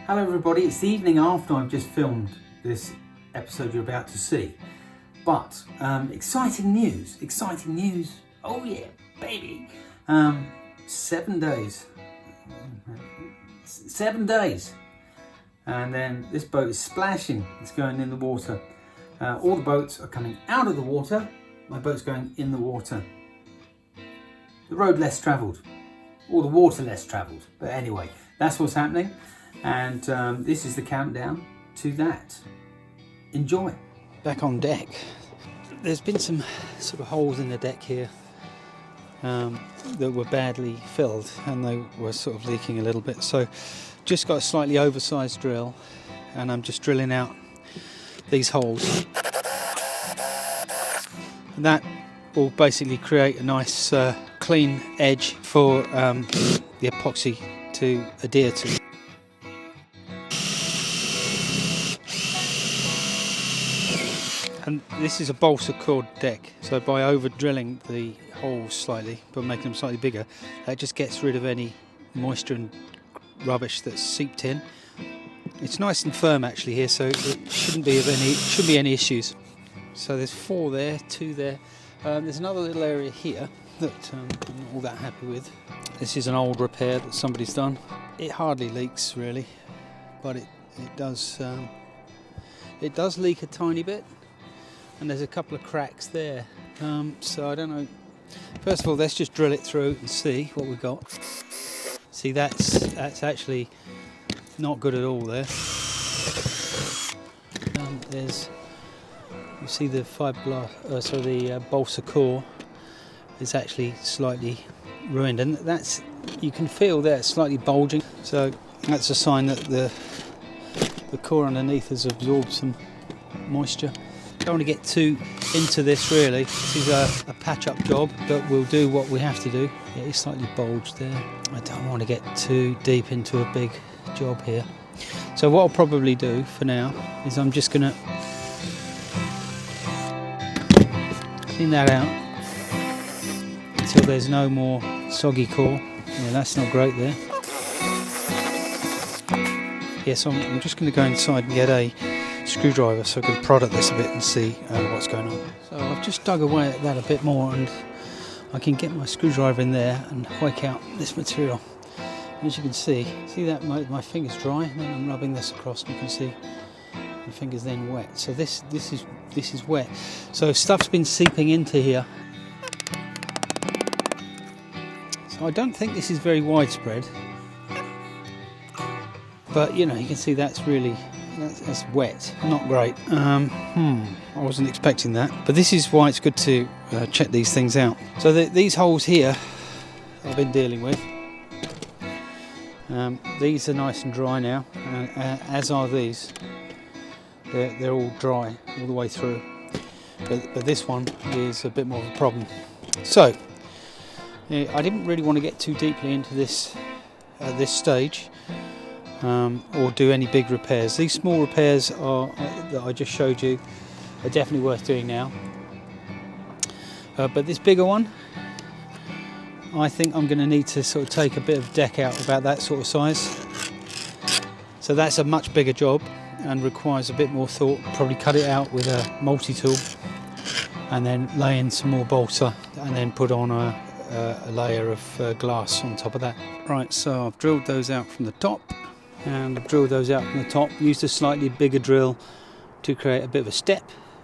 Hello everybody, it's the evening after I've just filmed this episode you're about to see. But exciting news, oh yeah, baby. 7 days. 7 days. And then this boat is splashing, it's going in the water. All the boats are coming out of the water, my boat's going in the water. The road less travelled, or the water less travelled, but anyway, that's what's happening. And this is the countdown to that. Enjoy. Back on deck. There's been some sort of holes in the deck here that were badly filled, and they were sort of leaking a little bit. So just got a slightly oversized drill, and I'm just drilling out these holes. And that will basically create a nice clean edge for the epoxy to adhere to. And this is a balsa cord deck, so by over drilling the holes slightly, but making them slightly bigger, that just gets rid of any moisture and rubbish that's seeped in. It's nice and firm actually here, so it shouldn't be any issues. So there's 4 there, 2 there. There's another little area here that I'm not all that happy with. This is an old repair that somebody's done. It hardly leaks really, but it does leak a tiny bit. And there's a couple of cracks there, so I don't know. First of all, let's just drill it through and see what we've got. See, that's actually not good at all there. There's, you see the the balsa core is actually slightly ruined, and that's, you can feel there it's slightly bulging. So that's a sign that the core underneath has absorbed some moisture. Don't want to get too into this really. This is a patch-up job, but we'll do what we have to do. Yeah, it's slightly bulged there. I don't want to get too deep into a big job here. So what I'll probably do for now is I'm just going to clean that out until there's no more soggy core. Yeah, that's not great there. Yeah, so I'm just going to go inside and get a screwdriver so I can prod at this a bit and see what's going on. So I've just dug away at that a bit more, and I can get my screwdriver in there and hoik out this material. And as you can see that my finger's dry, and then I'm rubbing this across, and you can see my finger's then wet. So this is wet. So stuff's been seeping into here. So I don't think this is very widespread, but you know, you can see that's wet, not great. I wasn't expecting that, but this is why it's good to check these things out. So these holes here I've been dealing with. These are nice and dry now, as are these. They're all dry all the way through, but this one is a bit more of a problem. So I didn't really want to get too deeply into this at this stage. Or do any big repairs. These small repairs that I just showed you are definitely worth doing now. But this bigger one, I think I'm going to need to sort of take a bit of deck out about that sort of size. So that's a much bigger job and requires a bit more thought. Probably cut it out with a multi-tool and then lay in some more balsa and then put on a layer of glass on top of that. Right, so I've drilled those out from the top. And I've drilled those out from the top, used a slightly bigger drill to create a bit of a step,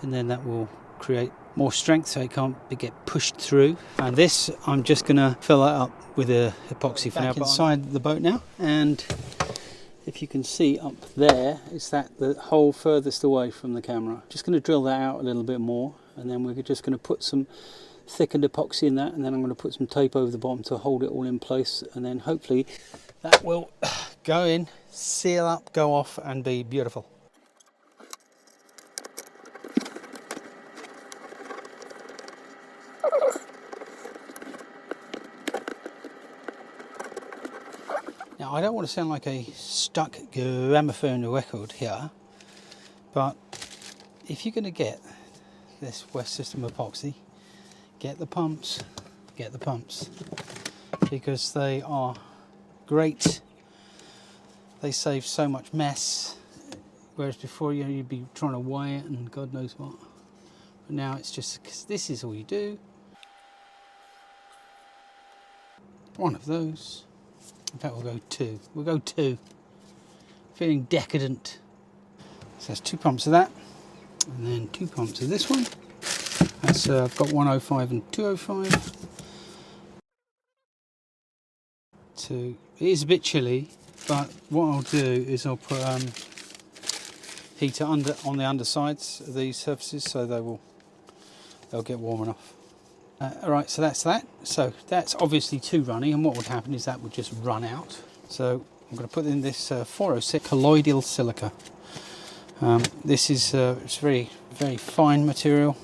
and then that will create more strength so it can't get pushed through. And this, I'm just going to fill that up with a epoxy for now. Back inside the boat now, and if you can see up there, it's the hole furthest away from the camera. Just going to drill that out a little bit more, and then we're just going to put some thickened epoxy in that, and then I'm going to put some tape over the bottom to hold it all in place, and then hopefully that will go in, seal up, go off, and be beautiful. Now, I don't want to sound like a stuck gramophone record here, but if you're going to get this West System epoxy, get the pumps, because they are great They save so much mess, whereas before, you know, you'd be trying to weigh it and God knows what. But now it's just, 'cause this is all you do. One of those. In fact, we'll go two. We'll go two. Feeling decadent. So that's 2 pumps of that, and then 2 pumps of this one. That's I've got 105 and 205. It is a bit chilly, but what I'll do is I'll put heater on the undersides of these surfaces, so they'll get warm enough. Alright, so that's that. So that's obviously 2 running, and what would happen is that would just run out. So I'm going to put in this 406 colloidal silica. This is it's very, very fine material.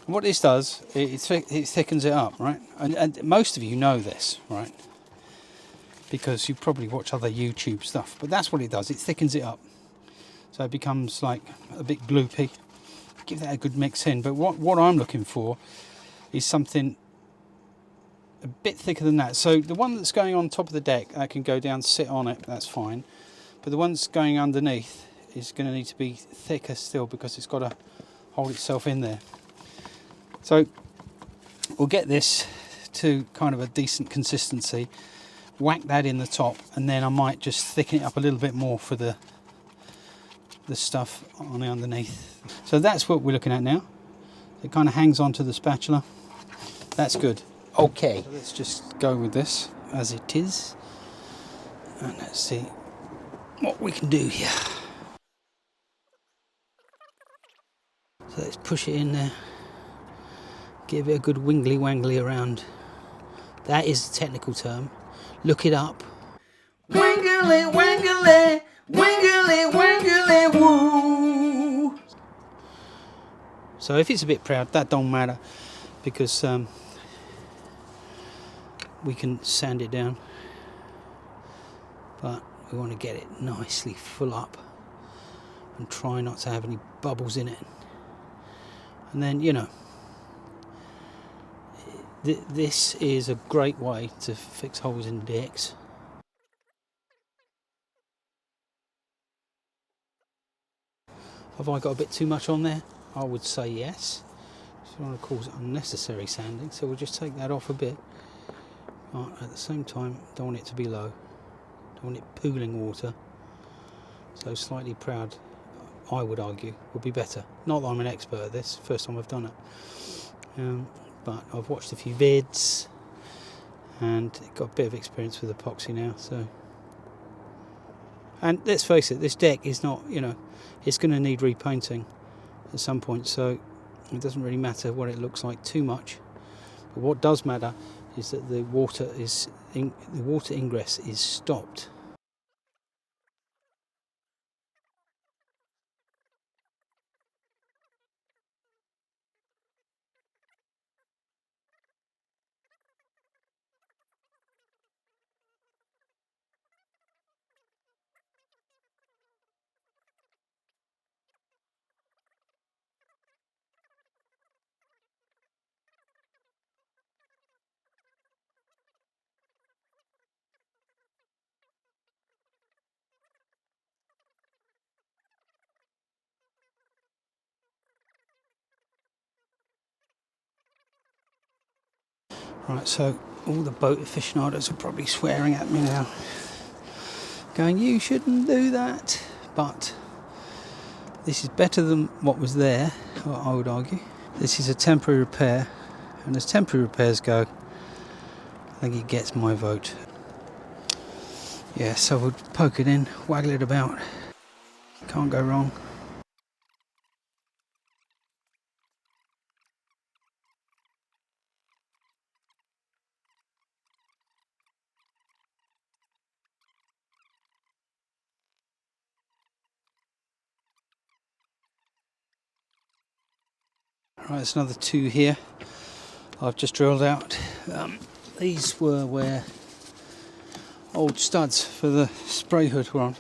And what this does, it thickens it up, right? And most of you know this, right? Because you probably watch other YouTube stuff, but that's what it does. It thickens it up, so it becomes like a bit gloopy. Give that a good mix in. But what I'm looking for is something a bit thicker than that. So the one that's going on top of the deck, I can go down, sit on it, that's fine. But the one that's going underneath is going to need to be thicker still, because it's got to hold itself in there. So we'll get this to kind of a decent consistency, whack that in the top, and then I might just thicken it up a little bit more for the stuff on the underneath. So that's what we're looking at now. It kind of hangs onto the spatula. That's good. Okay, so let's just go with this as it is, and let's see what we can do here. So let's push it in there, give it a good wingly wangly around. That is a technical term. Look it up. Wangly wangly, wangly wangly woo. So if it's a bit proud, that don't matter, because we can sand it down. But we want to get it nicely full up and try not to have any bubbles in it. And then, you know, this is a great way to fix holes in decks. Have I got a bit too much on there? I would say yes. So I don't want to cause unnecessary sanding, so we'll just take that off a bit. But at the same time, don't want it to be low. Don't want it pooling water. So slightly proud, I would argue, would be better. Not that I'm an expert at this, first time I've done it. But I've watched a few vids and got a bit of experience with epoxy now. So, and let's face it, this deck is not, you know, it's going to need repainting at some point, so it doesn't really matter what it looks like too much. But what does matter is that the water ingress is stopped. Right, so all the boat aficionados are probably swearing at me now, going, you shouldn't do that. But this is better than what was there, I would argue. This is a temporary repair, and as temporary repairs go, I think it gets my vote. Yeah, so we'll poke it in, waggle it about. Can't go wrong. Right, there's another 2 here I've just drilled out. These were where old studs for the spray hood were on.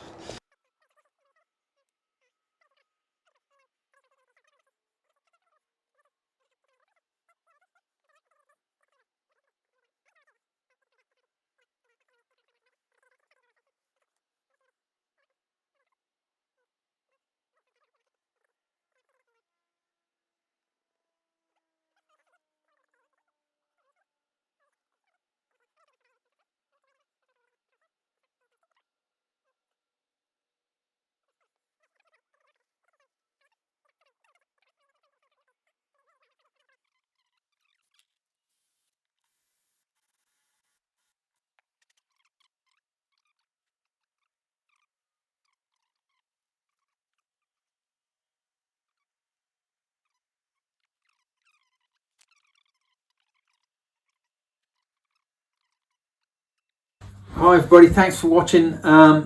Hi everybody, thanks for watching.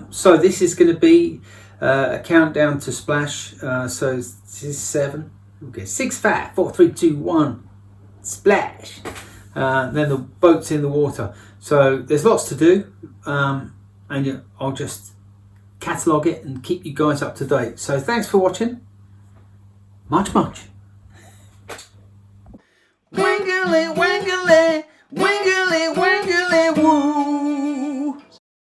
So this is going to be a countdown to splash. So this is 7. Okay, 6, 5, 4, 3, 2, 1. Splash. Then the boat's in the water. So there's lots to do, and I'll just catalogue it and keep you guys up to date. So thanks for watching. Much. Wiggly,